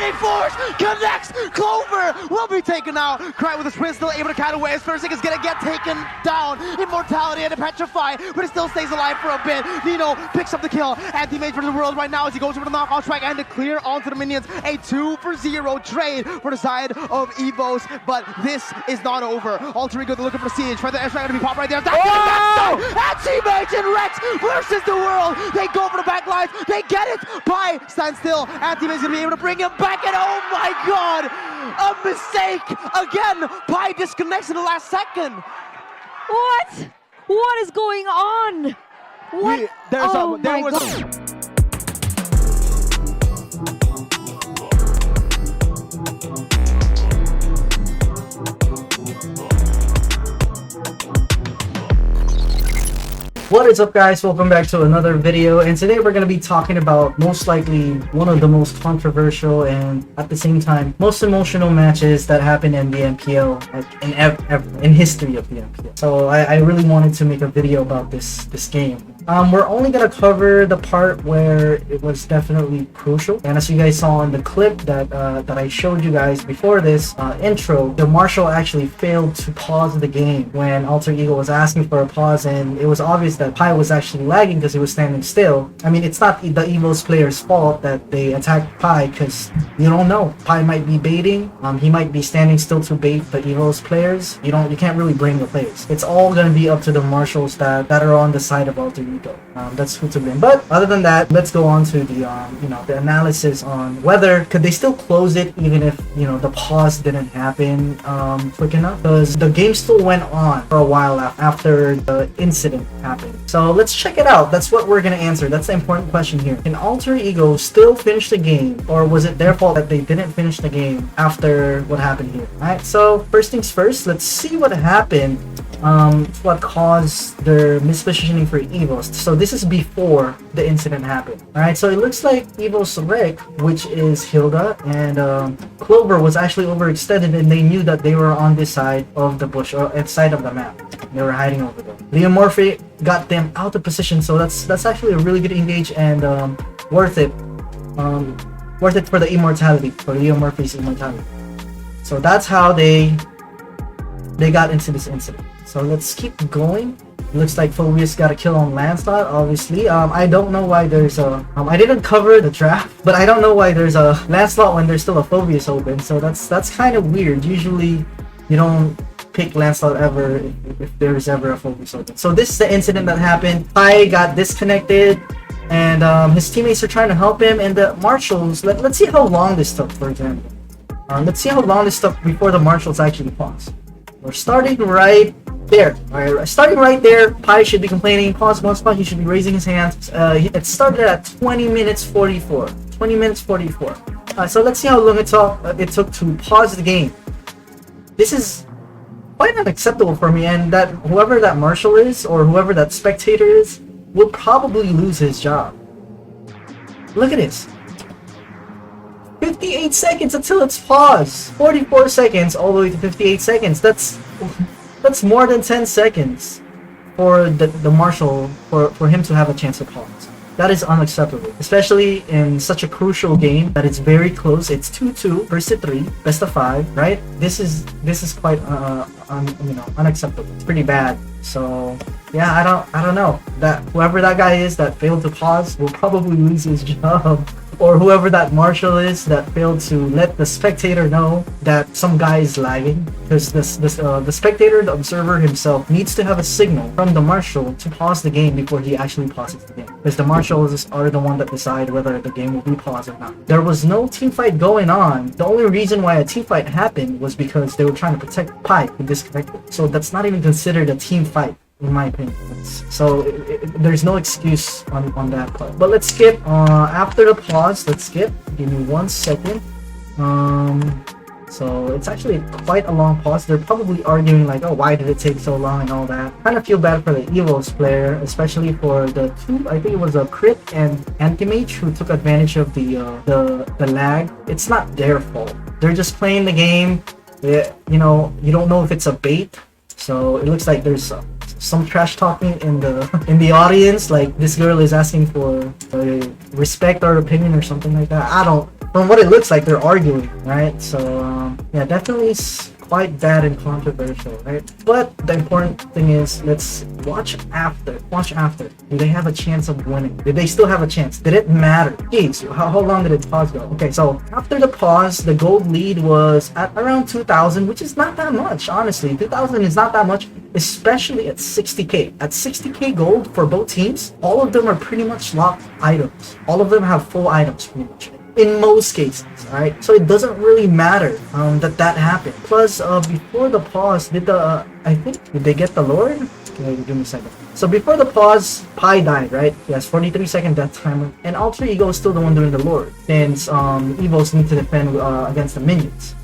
they force, connects, Clover will be taken out. Cry with a sprint, still able to cut away. His first thing is gonna get taken down. Immortality and a Petrify, but he still stays alive for a bit. Nino picks up the kill. Anti-Mage for the world right now as he goes over the knockout strike and to clear onto the minions. A 2-for-0 trade for the side of Evos, but this is not over. Alter Ego, they're looking for the siege. Further airstrike gonna be popped right there. That's Anti-Mage and Rex versus the world. They go for the back lines. They get it. Pi stands still. Anti-Mage gonna be able to bring him back, and oh my god, a mistake again. Pi disconnects in the last second. What? What is going on? What? There was What is up, guys? Welcome back to another video, and today we're going to be talking about most likely one of the most controversial and at the same time most emotional matches that happened in the MPL, in history of the MPL. So I really wanted to make a video about this game. We're only going to cover the part where it was definitely crucial, and as you guys saw in the clip that I showed you guys before this intro, the Marshal actually failed to pause the game when Alter Ego was asking for a pause, and it was obvious that Pi was actually lagging because he was standing still. I mean, it's not the Evos player's fault that they attacked Pi, because you don't know. Pi might be baiting. He might be standing still to bait the Evos players. You can't really blame the players. It's all gonna be up to the Marshals that are on the side of Alter Ego. That's who to blame. But other than that, let's go on to the the analysis on whether could they still close it even if the pause didn't happen quick enough, because the game still went on for a while after the incident happened. So let's check it out. That's what we're gonna answer. That's the important question here. Can Alter Ego still finish the game, or was it their fault that they didn't finish the game after what happened here? Alright, so first things first, let's see what happened. What caused their mispositioning for Evos. So this is before the incident happened. Alright, so it looks like Evos Rick, which is Hilda, and Clover was actually overextended, and they knew that they were on this side of the bush, or at side of the map. They were hiding over there. Leomorphe got them out of position, so that's actually a really good engage, and worth it. Worth it for the immortality, for Leomorphe's immortality. So that's how they got into this incident. So let's keep going. Looks like Phobius got a kill on Lancelot, obviously. I don't know why there's a... I didn't cover the draft, but I don't know why there's a Lancelot when there's still a Phobius open. So that's kind of weird. Usually, you don't pick Lancelot ever if there's ever a Phobius open. So this is the incident that happened. Pi got disconnected, and his teammates are trying to help him. And the Marshals... Let's see how long this took, for example. Let's see how long this took before the Marshals actually paused. We're starting right there. Alright, starting right there. Pi should be complaining. Pause one spot. He should be raising his hands. It started at 20 minutes 44. 20 minutes 44. So let's see how long it took to pause the game. This is quite unacceptable for me, and that whoever that Marshal is, or whoever that spectator is, will probably lose his job. Look at this. 58 seconds until it's paused. 44 seconds all the way to 58 seconds. That's more than 10 seconds for the Marshal for him to have a chance to pause. That is unacceptable, especially in such a crucial game that it's very close. It's 2-2 versus 3, best of 5, right? This is quite unacceptable. It's pretty bad. So yeah, I don't know. That whoever that guy is that failed to pause will probably lose his job. Or whoever that Marshal is that failed to let the spectator know that some guy is lagging, because the spectator, the observer himself, needs to have a signal from the Marshal to pause the game before he actually pauses the game, because the Marshals are the one that decide whether the game will be paused or not. There was no team fight going on. The only reason why a team fight happened was because they were trying to protect Pi who disconnected. So that's not even considered a team fight, in my opinion. So there's no excuse on that part. But let's skip after the pause. Let's skip. Give me 1 second. So it's actually quite a long pause. They're probably arguing like, oh, why did it take so long and all that. Kind of feel bad for the Evos player, especially for the two, I think it was a Crit and Anti-Mage, who took advantage of the lag. It's not their fault. They're just playing the game. You don't know if it's a bait. So it looks like there's some trash talking in the audience, like this girl is asking for respect or opinion or something like that. from what it looks like, they're arguing, right? So yeah, definitely quite bad and controversial, right? But the important thing is, let's watch after. Do they have a chance of winning? Did they still have a chance? Did it matter? Jeez, how long did it pause go? Okay, so after the pause, the gold lead was at around 2,000, which is not that much, honestly. 2,000 is not that much, especially at 60k. At 60k gold for both teams, all of them are pretty much locked items. All of them have full items, pretty much. In most cases, right? So it doesn't really matter that happened. Plus, before the pause, did they get the Lord? Okay, give me a second. So before the pause, Pi died, right? Yes, 43-second death timer, and Alter Ego is still the one doing the Lord, since Evos need to defend against the minions.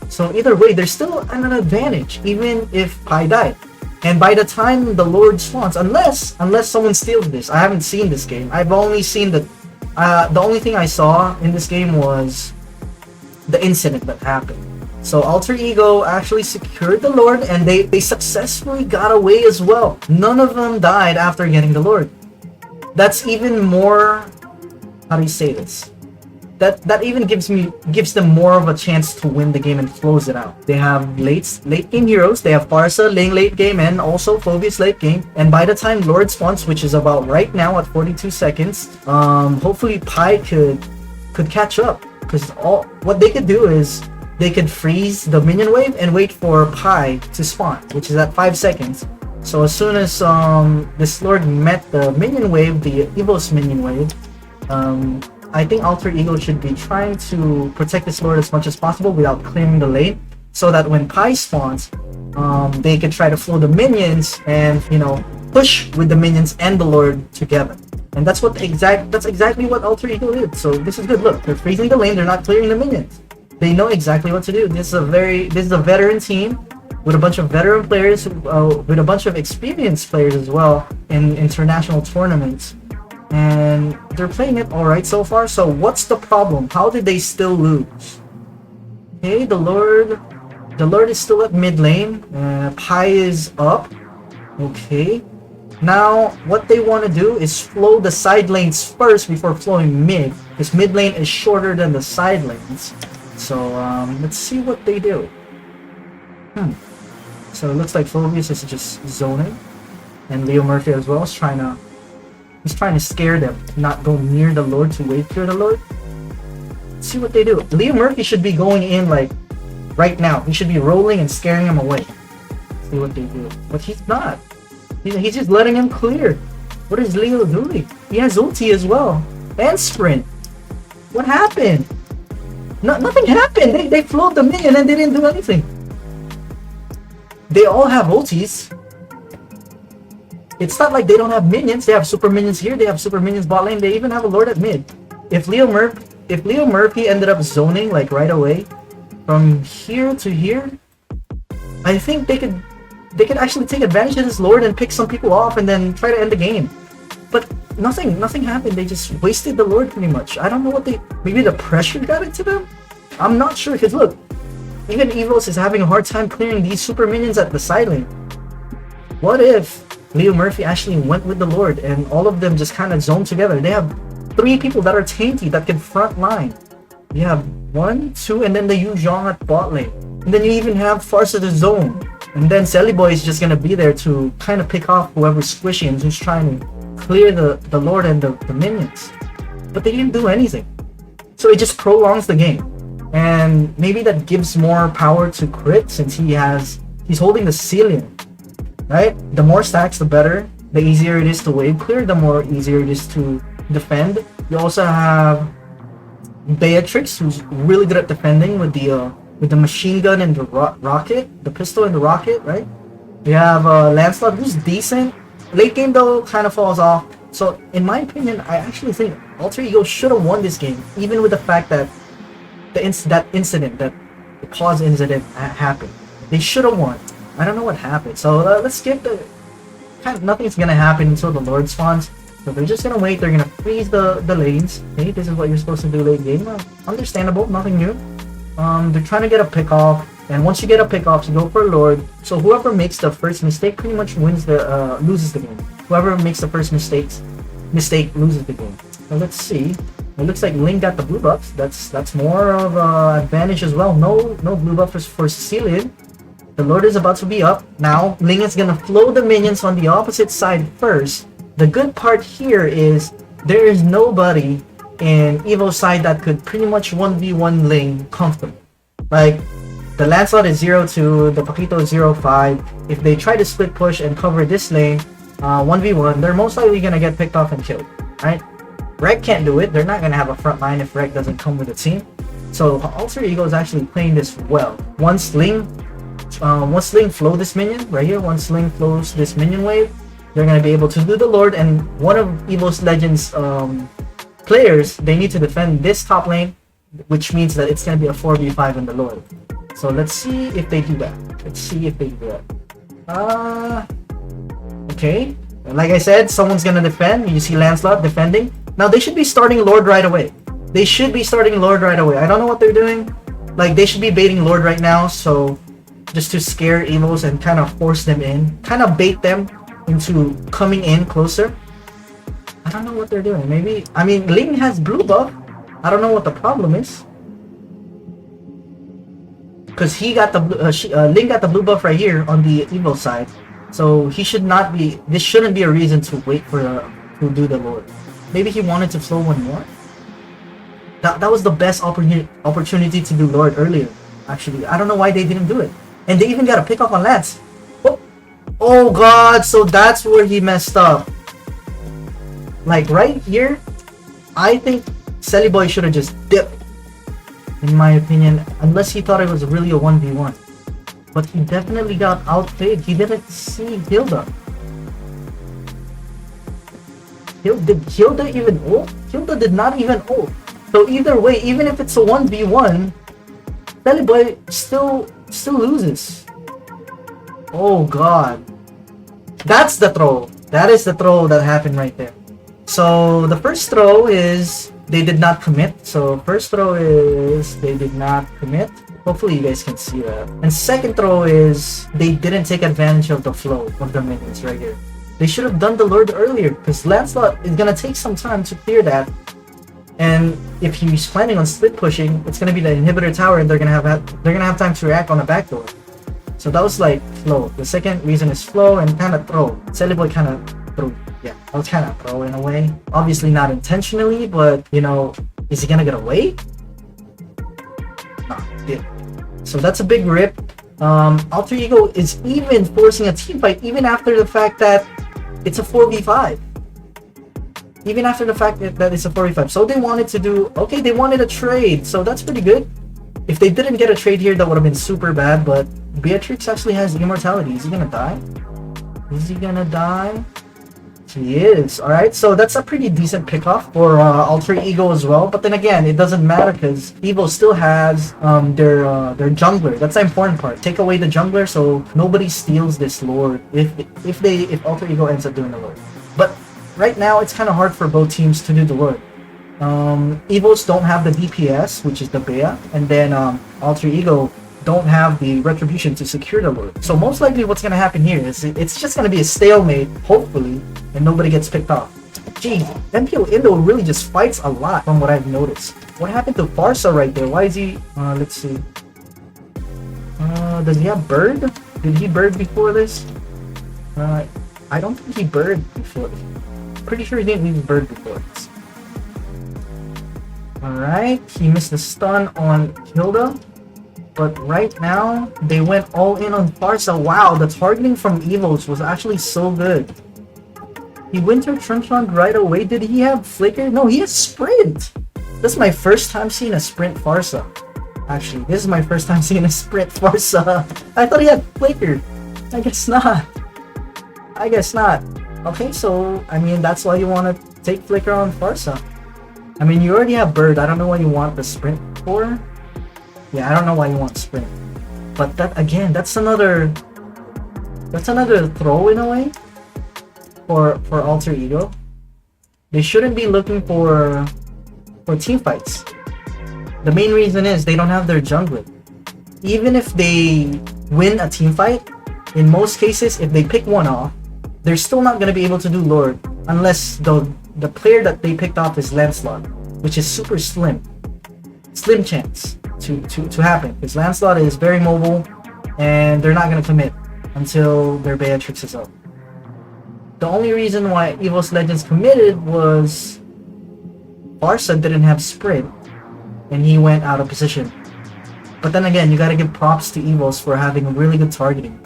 So either way, there's still an advantage, even if Pi died. And by the time the Lord spawns, unless someone steals this, I haven't seen this game. I've only seen the only thing I saw in this game was the incident that happened. So Alter Ego actually secured the Lord, and they successfully got away as well. None of them died after getting the Lord. That's even more, how do you say this? That even gives them more of a chance to win the game and close it out. They have late game heroes. They have Parsa late game, and also Phobius late game. And by the time Lord spawns, which is about right now at 42 seconds, hopefully Pi could catch up, because what they could do is they could freeze the minion wave and wait for Pi to spawn, which is at 5 seconds. So as soon as this Lord met the minion wave, the Evos minion wave, I think Alter Ego should be trying to protect this Lord as much as possible without clearing the lane, so that when Pi spawns, they can try to flow the minions and, you know, push with the minions and the Lord together. And that's exactly what Alter Ego did. So this is good. Look, they're freezing the lane, they're not clearing the minions. They know exactly what to do. This is a veteran team with a bunch of veteran players, with a bunch of experienced players as well in international tournaments. And they're playing it alright so far. So what's the problem? How did they still lose? Okay, the Lord is still at mid lane. Pi is up. Okay. Now what they want to do is flow the side lanes first before flowing mid, because mid lane is shorter than the side lanes. So let's see what they do. So it looks like Phobius is just zoning, and Leo Murphy as well is trying to scare them, not go near the Lord to wait for the Lord. Let's see what they do. Leo Murphy should be going in like right now. He should be rolling and scaring him away. See what they do. But he's not. He's just letting him clear. What is Leo doing? He has ulti as well. And sprint. What happened? Nothing happened. They flowed the minion and they didn't do anything. They all have ultis. It's not like they don't have minions. They have super minions here. They have super minions bot lane. They even have a Lord at mid. If Leo Murphy ended up zoning like right away from here to here, I think they could actually take advantage of this Lord and pick some people off and then try to end the game. But nothing happened. They just wasted the Lord pretty much. I don't know what maybe the pressure got into them. I'm not sure, because look, even Evos is having a hard time clearing these super minions at the side lane. What if Leo Murphy actually went with the Lord and all of them just kind of zoned together? They have 3 people that are tanky that can front line. You have 1, 2, and then the Yu Zhong at bot lane. And then you even have Farsa the zone. And then Selly Boy is just going to be there to kind of pick off whoever's squishy and who's trying to clear the Lord and the minions. But they didn't do anything. So it just prolongs the game. And maybe that gives more power to Crit, since he's holding the ceiling. Right? The more stacks, the better. The easier it is to wave clear, the more easier it is to defend. You also have Beatrix, who's really good at defending with the machine gun and the rocket, the pistol and the rocket, right? You have Lancelot, who's decent. Late game though kind of falls off. So in my opinion, I actually think Alter Ego should have won this game, even with the fact that the pause incident happened. They should have won. I don't know what happened. So let's skip nothing's gonna happen until the Lord spawns. So they're just gonna wait. They're gonna freeze the lanes. Okay, this is what you're supposed to do late game. Understandable, nothing new. They're trying to get a pick off, and once you get a pick off, you go for Lord. So whoever makes the first mistake pretty much loses the game. Whoever makes the first mistake loses the game. So let's see. It looks like Ling got the blue buffs. That's more of an advantage as well. No blue buffs for Cecilian. The Lord is about to be up. Now, Ling is gonna flow the minions on the opposite side first. The good part here is there is nobody in Evo's side that could pretty much 1v1 Ling comfortably. Like, the Lancelot is 0-2, the Paquito is 0-5. If they try to split push and cover this lane, 1v1, they're most likely gonna get picked off and killed, right? Reg can't do it. They're not gonna have a front line if Reg doesn't come with a team. So Alter Ego is actually playing this well. Once Ling flow this minion right here, once Ling flows this minion wave, they're gonna be able to do the Lord. And one of Evos Legends players, they need to defend this top lane, which means that it's gonna be a 4v5 in the Lord. So let's see if they do that. Okay. Like I said, someone's gonna defend. You see Lancelot defending. Now they should be starting Lord right away. I don't know what they're doing. Like, they should be baiting Lord right now, so just to scare Evos and kind of force them in. Kind of bait them into coming in closer. I don't know what they're doing. Maybe, I mean, Ling has blue buff. I don't know what the problem is. Because he got the Ling got the blue buff right here on the Evo side. So he should not be, this shouldn't be a reason to wait for to do the Lord. Maybe he wanted to flow one more. That was the best opportunity to do Lord earlier. Actually, I don't know why they didn't do it. And they even got a pick up on Lance. Oh god, so that's where he messed up. Like right here, I think Celiboy should have just dipped, in my opinion, unless he thought it was really a 1v1. But he definitely got outplayed. He didn't see Hilda. Did Hilda even ult? Hilda did not even ult. So either way, even if it's a 1v1, Celiboy still loses. Oh god. That's the throw. That is the throw that happened right there. So the first throw is they did not commit. So first throw is they did not commit. Hopefully you guys can see that. And second throw is they didn't take advantage of the flow of the minions right here. They should have done the Lord earlier because Lancelot is gonna take some time to clear that. And if he's planning on split pushing, it's gonna be the inhibitor tower, and they're gonna have time to react on the backdoor. So that was like flow. The second reason is flow and kind of throw. Celiboy kind of threw. Yeah, that was kind of throw in a way. Obviously not intentionally, but you know, is he gonna get away? Nah, he did. So that's a big rip. Alter Ego is even forcing a team fight even after the fact that it's a 4v5. Even after the fact that it's a 4v5. So they wanted to do, okay, they wanted a trade. So that's pretty good. If they didn't get a trade here, that would have been super bad. But Beatrix actually has immortality. Is he gonna die? Is he gonna die? He is. Alright, so that's a pretty decent pickoff for Alter Ego as well. But then again, it doesn't matter because Evo still has their jungler. That's the important part. Take away the jungler so nobody steals this Lord if Alter Ego ends up doing the Lord. But right now, it's kind of hard for both teams to do the Lord. Evos don't have the DPS, which is the Bea, and then Alter Ego don't have the retribution to secure the Lord. So most likely what's going to happen here is it's just going to be a stalemate, hopefully, and nobody gets picked off. Geez, Mpl-Id really just fights a lot from what I've noticed. What happened to Farsa right there? Why is he... let's see. Does he have Bird? Did he Bird before this? I don't think he Bird before this. Pretty sure he didn't leave Bird before this. Alright, he missed the stun on Hilda. But right now, they went all in on Farsa. Wow, the targeting from Evos was actually so good. He Winter Truncheon right away. Did he have Flicker? No, he has Sprint. This is my first time seeing a Sprint Farsa. Actually, this is my first time seeing a Sprint Farsa. I thought he had Flicker. I guess not. Okay, so, I mean, that's why you want to take Flicker on Farsa. I mean, you already have Bird. I don't know why you want the Sprint for. Yeah, I don't know why you want Sprint. But that, again, that's another throw in a way for Alter Ego. They shouldn't be looking for team fights. The main reason is they don't have their jungler. Even if they win a team fight, in most cases, if they pick one off, they're still not going to be able to do Lord unless the player that they picked off is Lancelot. which is super slim chance to happen, because Lancelot is very mobile and they're not going to commit until their Beatrix is up. The only reason why Evos Legends committed was Barca didn't have sprint and he went out of position. But then again, you gotta give props to Evos for having really good targeting.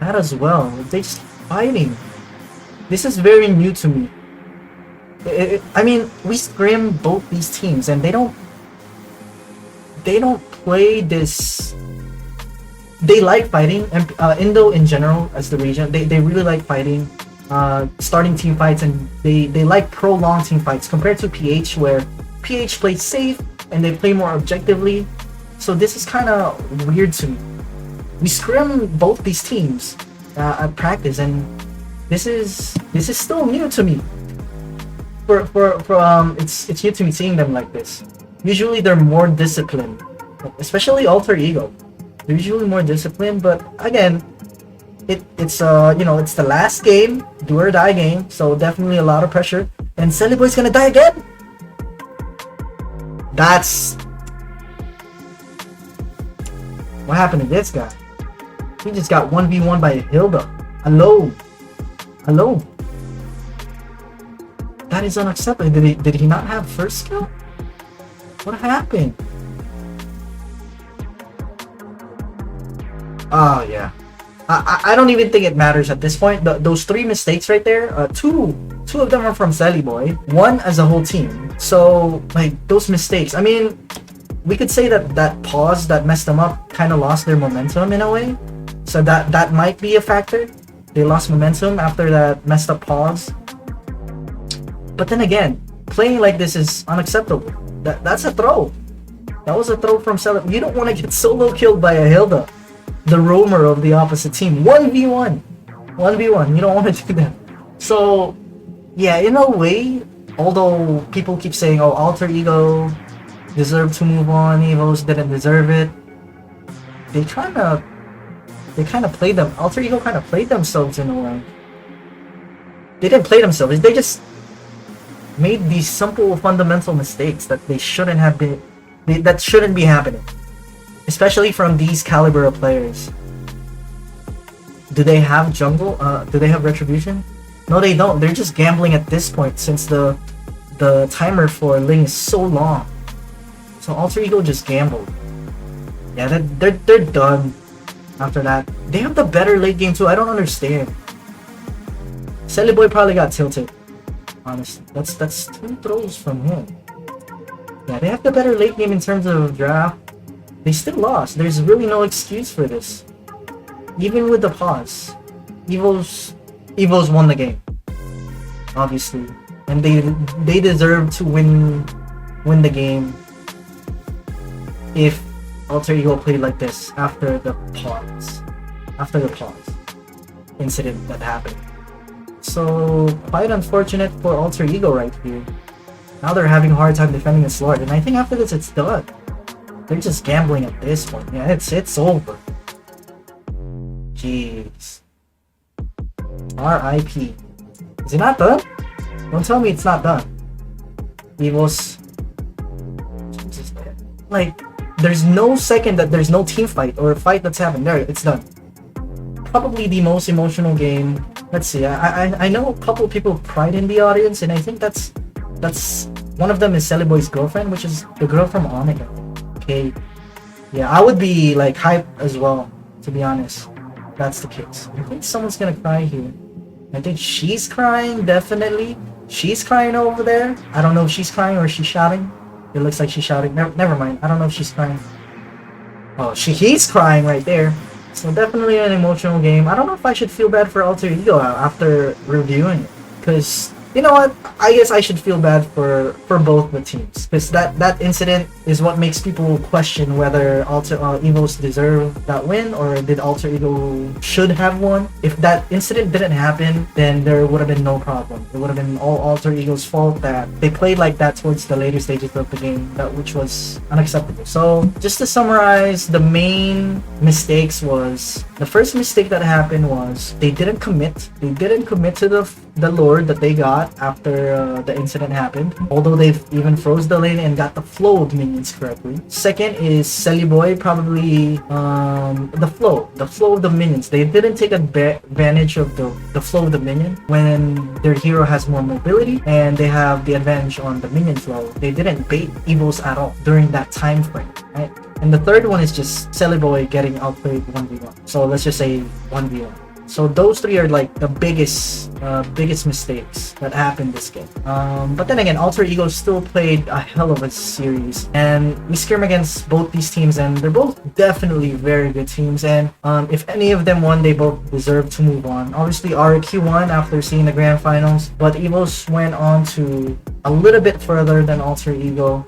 That as well. They're just fighting. This is very new to me. I mean, we scrim both these teams and they don't play this. They like fighting, and Indo in general as the region, they really like fighting, starting team fights, and they like prolonged team fights compared to PH, where PH plays safe and they play more objectively. So this is kind of weird to me. We scrim both these teams at practice, and this is still new to me. It's new to me seeing them like this. Usually they're more disciplined, especially Alter Ego. They're usually more disciplined, but again, it's it's the last game, do or die game, so definitely a lot of pressure. And Celiboy's gonna die again. That's what happened to this guy. He just got 1v1 by Hilda alone. That is unacceptable. Did he not have first skill? What happened? Oh yeah, I don't even think it matters at this point. Those three mistakes right there, two of them are from Celiboy, one as a whole team. So like those mistakes, I mean, we could say that pause that messed them up kind of lost their momentum in a way. So that might be a factor. They lost momentum after that messed up pause. But then again, playing like this is unacceptable. That's a throw. That was a throw from Celiboy. You don't want to get solo killed by a Hilda, the roamer of the opposite team. 1v1. You don't want to do that. So, yeah, in a way, although people keep saying, oh, Alter Ego deserved to move on, Evos didn't deserve it, they kind of played them. Alter Ego kind of played themselves in a way. They didn't play themselves. They just made these simple fundamental mistakes that they shouldn't have been. That shouldn't be happening. Especially from these caliber of players. Do they have jungle? Do they have retribution? No, they don't. They're just gambling at this point since the timer for Ling is so long. So Alter Ego just gambled. Yeah, they're done. After that, they have the better late game too. I don't understand. Celiboy probably got tilted. Honestly, that's 2 throws from him. Yeah, they have the better late game in terms of draft. They still lost. There's really no excuse for this. Even with the pause, Evos won the game, obviously, and they deserve to win the game if Alter Ego played like this after the pause incident that happened. So quite unfortunate for Alter Ego right here. Now they're having a hard time defending this Lord, and I think after this it's done. They're just gambling at this point. Yeah, it's over. Jeez. R.I.P. Is it not done? Don't tell me it's not done. Evos. Like, there's no second that there's no team fight or fight that's happened. There, it's done. Probably the most emotional game. Let's see. I know a couple of people cried in the audience, and I think that's one of them is Celiboy's girlfriend, which is the girl from Onyx. Okay. Yeah, I would be like hype as well, to be honest. That's the case. I think someone's gonna cry here. I think she's crying, definitely. She's crying over there. I don't know if she's crying or she's shouting. It looks like she's shouting. Never mind. I don't know if she's crying. Oh, he's crying right there. So definitely an emotional game. I don't know if I should feel bad for Alter Ego after reviewing it. Because, you know what? I guess I should feel bad for both the teams. Because that incident is what makes people question whether Evos deserve that win or did Alter Ego should have won. If that incident didn't happen, then there would have been no problem. It would have been all Alter Ego's fault that they played like that towards the later stages of the game, which was unacceptable. So just to summarize, the main mistakes was, the first mistake that happened was they didn't commit. They didn't commit to the the Lord that they got after the incident happened, although they've even froze the lane and got the flow of minions correctly. Second is Celiboy, probably the flow of the minions. They didn't take advantage of the flow of the minion when their hero has more mobility and they have the advantage on the minion flow. They didn't bait Evos at all during that time frame, right? And the third one is just Celiboy getting outplayed 1v1. So let's just say 1v1. So those three are like the biggest mistakes that happened this game. But then again, Alter Ego still played a hell of a series, and we scrim against both these teams, and they're both definitely very good teams. And if any of them won, they both deserve to move on. Obviously, RQ won after seeing the grand finals, but Evos went on to a little bit further than Alter Ego.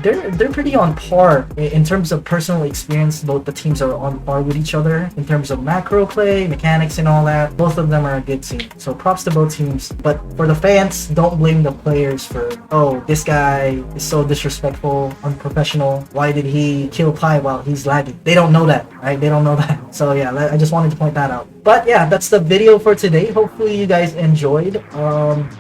They're pretty on par in terms of personal experience. Both the teams are on par with each other in terms of macro play, mechanics, and all that. Both of them are a good team. So props to both teams. But for the fans, don't blame the players for, oh, this guy is so disrespectful, unprofessional. Why did he kill Pi while he's lagging? They don't know that, right? They don't know that. So yeah, I just wanted to point that out. But yeah, that's the video for today. Hopefully you guys enjoyed.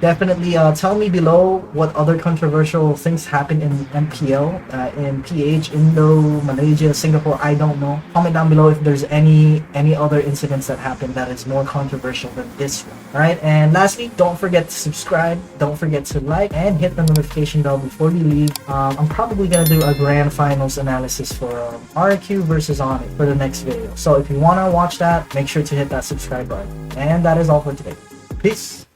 Definitely tell me below what other controversial things happened in MPL, in PH, Indo, Malaysia, Singapore. I don't know. Comment down below if there's any other incidents that happened that is more controversial than this one. Alright, and lastly, don't forget to subscribe, don't forget to like, and hit the notification bell before you leave. I'm probably gonna do a grand finals analysis for RQ versus Onyx for the next video. So if you wanna watch that, make sure to hit that subscribe button. And that is all for today. Peace!